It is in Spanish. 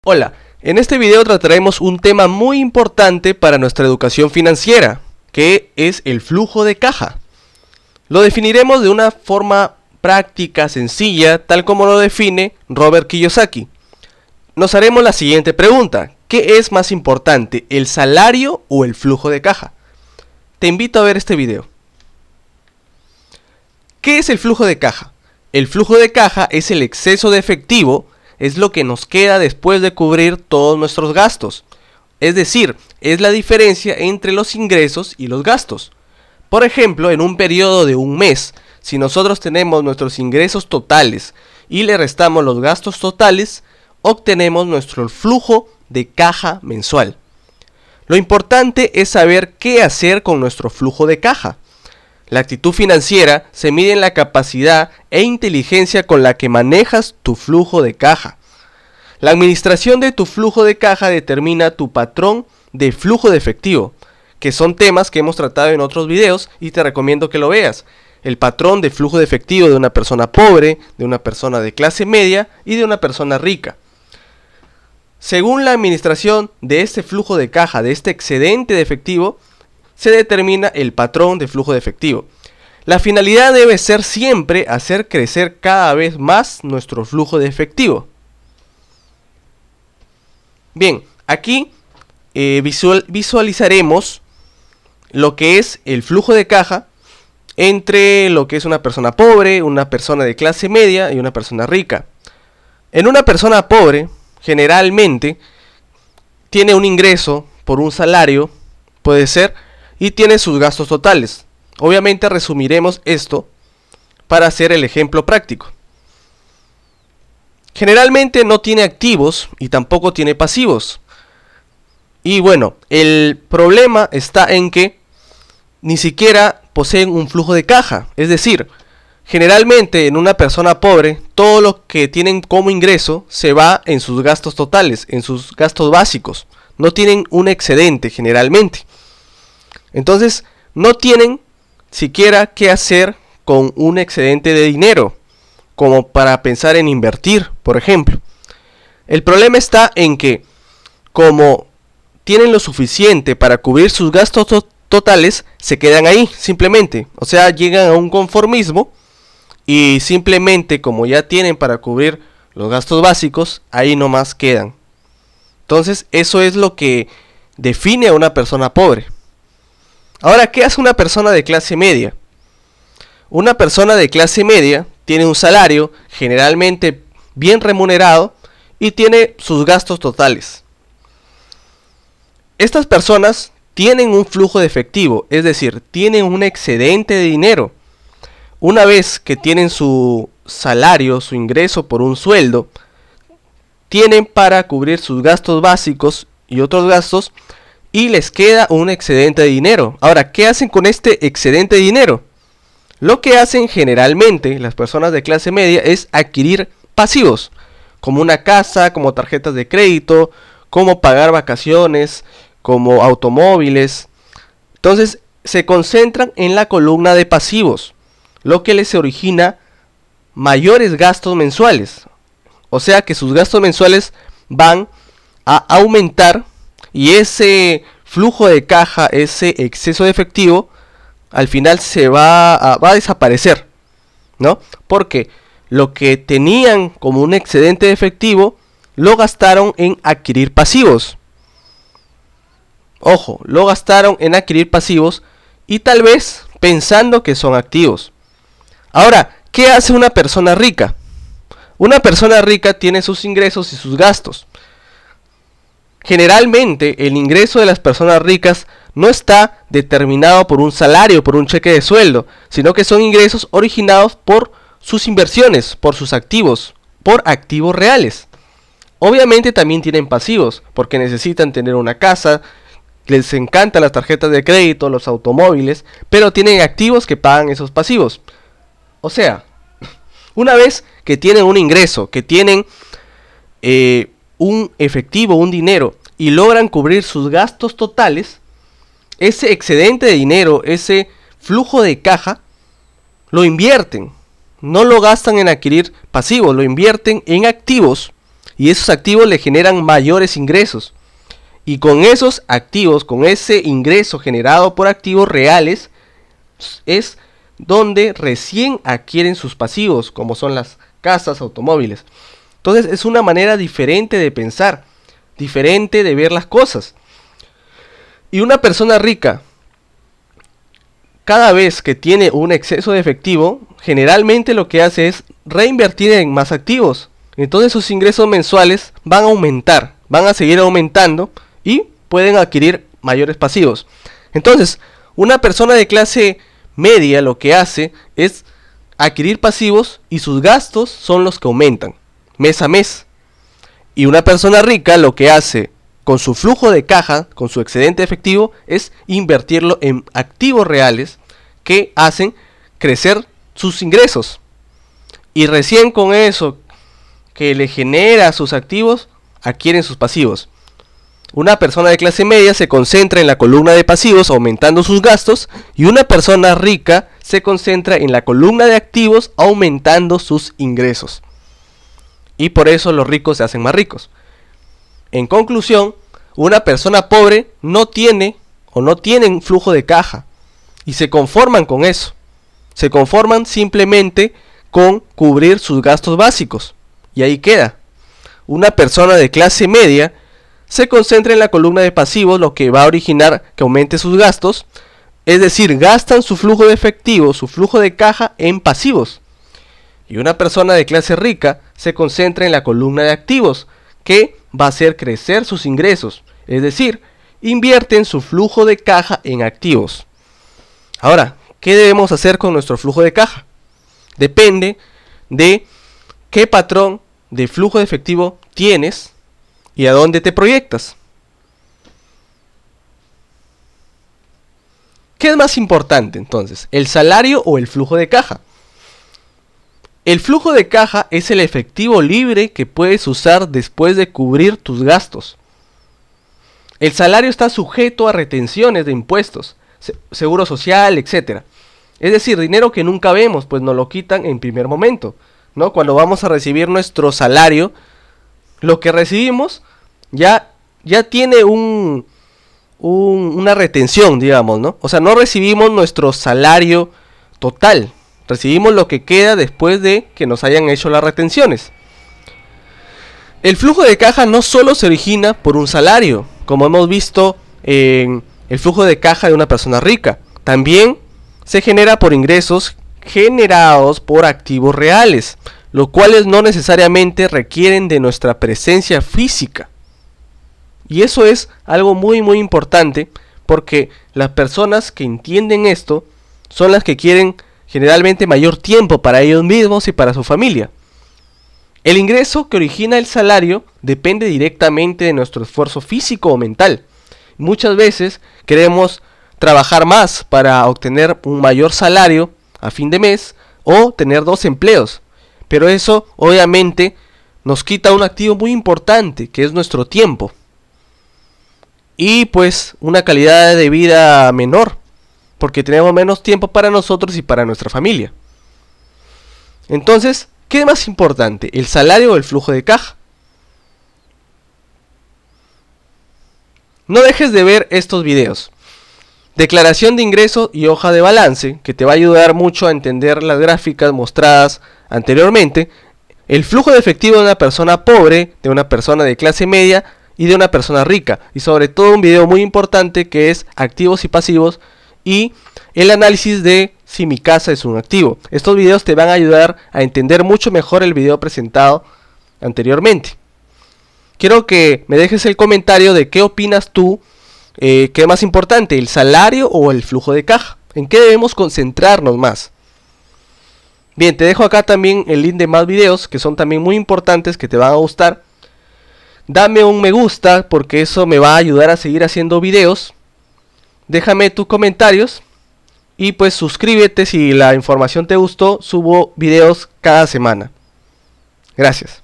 Hola, en este video trataremos un tema muy importante para nuestra educación financiera, que es el flujo de caja. Lo definiremos de una forma práctica, sencilla, tal como lo define Robert Kiyosaki. Nos haremos la siguiente pregunta: ¿qué es más importante, el salario o el flujo de caja? Te invito a ver este video. ¿Qué es el flujo de caja? El flujo de caja es el exceso de efectivo, es lo que nos queda después de cubrir todos nuestros gastos. Es decir, es la diferencia entre los ingresos y los gastos. Por ejemplo, en un periodo de un mes, si nosotros tenemos nuestros ingresos totales y le restamos los gastos totales, obtenemos nuestro flujo de caja mensual. Lo importante es saber qué hacer con nuestro flujo de caja. La actitud financiera se mide en la capacidad e inteligencia con la que manejas tu flujo de caja. La administración de tu flujo de caja determina tu patrón de flujo de efectivo, que son temas que hemos tratado en otros videos y te recomiendo que lo veas. El patrón de flujo de efectivo de una persona pobre, de una persona de clase media y de una persona rica. Según la administración de este flujo de caja, de este excedente de efectivo, se determina el patrón de flujo de efectivo. La finalidad debe ser siempre hacer crecer cada vez más nuestro flujo de efectivo. Bien, aquí visualizaremos lo que es el flujo de caja entre lo que es una persona pobre, una persona de clase media y una persona rica. En una persona pobre, generalmente, tiene un ingreso por un salario, puede ser, y tiene sus gastos totales. Obviamente resumiremos esto para hacer el ejemplo práctico. Generalmente no tiene activos y tampoco tiene pasivos. Y bueno, el problema está en que ni siquiera poseen un flujo de caja. Es decir, generalmente en una persona pobre, todo lo que tienen como ingreso se va en sus gastos totales, en sus gastos básicos. No tienen un excedente generalmente. Entonces, no tienen siquiera qué hacer con un excedente de dinero, como para pensar en invertir, por ejemplo. El problema está en que, como tienen lo suficiente para cubrir sus gastos totales, se quedan ahí, simplemente. O sea, llegan a un conformismo y simplemente, como ya tienen para cubrir los gastos básicos, ahí nomás quedan. Entonces, eso es lo que define a una persona pobre. Ahora, ¿qué hace una persona de clase media? Una persona de clase media tiene un salario generalmente bien remunerado y tiene sus gastos totales. Estas personas tienen un flujo de efectivo, es decir, tienen un excedente de dinero. Una vez que tienen su salario, su ingreso por un sueldo, tienen para cubrir sus gastos básicos y otros gastos, y les queda un excedente de dinero. Ahora, ¿qué hacen con este excedente de dinero? Lo que hacen generalmente las personas de clase media es adquirir pasivos, como una casa, como tarjetas de crédito, como pagar vacaciones, como automóviles. Entonces, se concentran en la columna de pasivos, lo que les origina mayores gastos mensuales. O sea que sus gastos mensuales van a aumentar. Y ese flujo de caja, ese exceso de efectivo, al final se va a desaparecer, ¿no? Porque lo que tenían como un excedente de efectivo, lo gastaron en adquirir pasivos. Ojo, lo gastaron en adquirir pasivos y tal vez pensando que son activos. Ahora, ¿qué hace una persona rica? Una persona rica tiene sus ingresos y sus gastos. Generalmente el ingreso de las personas ricas no está determinado por un salario, por un cheque de sueldo, sino que son ingresos originados por sus inversiones, por sus activos, por activos reales. Obviamente también tienen pasivos, porque necesitan tener una casa, les encantan las tarjetas de crédito, los automóviles, pero tienen activos que pagan esos pasivos. O sea, una vez que tienen un ingreso, que tienen un efectivo, un dinero, y logran cubrir sus gastos totales, ese excedente de dinero, ese flujo de caja, lo invierten. No lo gastan en adquirir pasivos, lo invierten en activos y esos activos le generan mayores ingresos. Y con esos activos, con ese ingreso generado por activos reales, es donde recién adquieren sus pasivos, como son las casas, automóviles. Entonces es una manera diferente de pensar, diferente de ver las cosas. Y una persona rica, cada vez que tiene un exceso de efectivo, generalmente lo que hace es reinvertir en más activos. Entonces sus ingresos mensuales van a aumentar, van a seguir aumentando y pueden adquirir mayores pasivos. Entonces, una persona de clase media lo que hace es adquirir pasivos y sus gastos son los que aumentan mes a mes. Y una persona rica lo que hace con su flujo de caja, con su excedente efectivo, es invertirlo en activos reales que hacen crecer sus ingresos. Y recién con eso que le genera sus activos, adquieren sus pasivos. Una persona de clase media se concentra en la columna de pasivos aumentando sus gastos, y una persona rica se concentra en la columna de activos aumentando sus ingresos. Y por eso los ricos se hacen más ricos. En conclusión, una persona pobre no tiene o no tienen flujo de caja y se conforman con eso. Se conforman simplemente con cubrir sus gastos básicos y ahí queda. Una persona de clase media se concentra en la columna de pasivos, lo que va a originar que aumente sus gastos, es decir, gastan su flujo de efectivo, su flujo de caja en pasivos. Y una persona de clase rica se concentra en la columna de activos, que va a hacer crecer sus ingresos, es decir, invierten su flujo de caja en activos. Ahora, ¿qué debemos hacer con nuestro flujo de caja? Depende de qué patrón de flujo de efectivo tienes y a dónde te proyectas. ¿Qué es más importante entonces? ¿El salario o el flujo de caja? El flujo de caja es el efectivo libre que puedes usar después de cubrir tus gastos. El salario está sujeto a retenciones de impuestos, seguro social, etc. Es decir, dinero que nunca vemos, pues nos lo quitan en primer momento, ¿no? Cuando vamos a recibir nuestro salario, lo que recibimos ya tiene una retención, digamos, ¿no? O sea, no recibimos nuestro salario total. Recibimos lo que queda después de que nos hayan hecho las retenciones. El flujo de caja no solo se origina por un salario, como hemos visto en el flujo de caja de una persona rica. También se genera por ingresos generados por activos reales, los cuales no necesariamente requieren de nuestra presencia física. Y eso es algo muy importante, porque las personas que entienden esto son las que quieren generalmente mayor tiempo para ellos mismos y para su familia. El ingreso que origina el salario depende directamente de nuestro esfuerzo físico o mental. Muchas veces queremos trabajar más para obtener un mayor salario a fin de mes o tener 2 empleos, pero eso obviamente nos quita un activo muy importante, que es nuestro tiempo, y pues una calidad de vida menor, porque tenemos menos tiempo para nosotros y para nuestra familia. Entonces, ¿qué es más importante, el salario o el flujo de caja? No dejes de ver estos videos. Declaración de ingreso y hoja de balance, que te va a ayudar mucho a entender las gráficas mostradas anteriormente. El flujo de efectivo de una persona pobre, de una persona de clase media y de una persona rica. Y sobre todo un video muy importante que es activos y pasivos, y el análisis de si mi casa es un activo. Estos videos te van a ayudar a entender mucho mejor el video presentado anteriormente. Quiero que me dejes el comentario de qué opinas tú, qué es más importante, el salario o el flujo de caja. ¿En qué debemos concentrarnos más? Bien, te dejo acá también el link de más videos que son también muy importantes, que te van a gustar. Dame un me gusta porque eso me va a ayudar a seguir haciendo videos. Déjame tus comentarios y pues suscríbete si la información te gustó. Subo videos cada semana. Gracias.